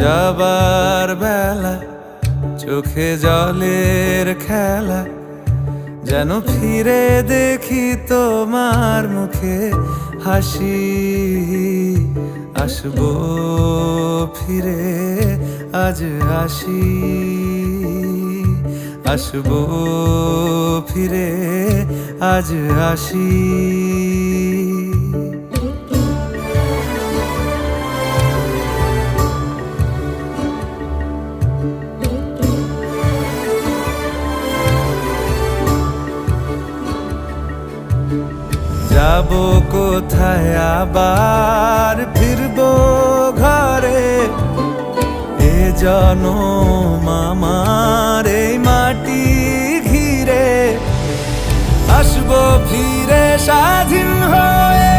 যাবার বেলা চোখে জলের খেলা, যেন ফিরে দেখি তোমার মুখে হাসি। আসবো ফিরে আজ আসি, আসবো ফিরে আজ আসি। যাবো কোথায় আবার ফিরবো ঘরে, এ জনম আমার এই মাটি ঘিরে। আসবো ফিরে স্বাধীন হয়ে।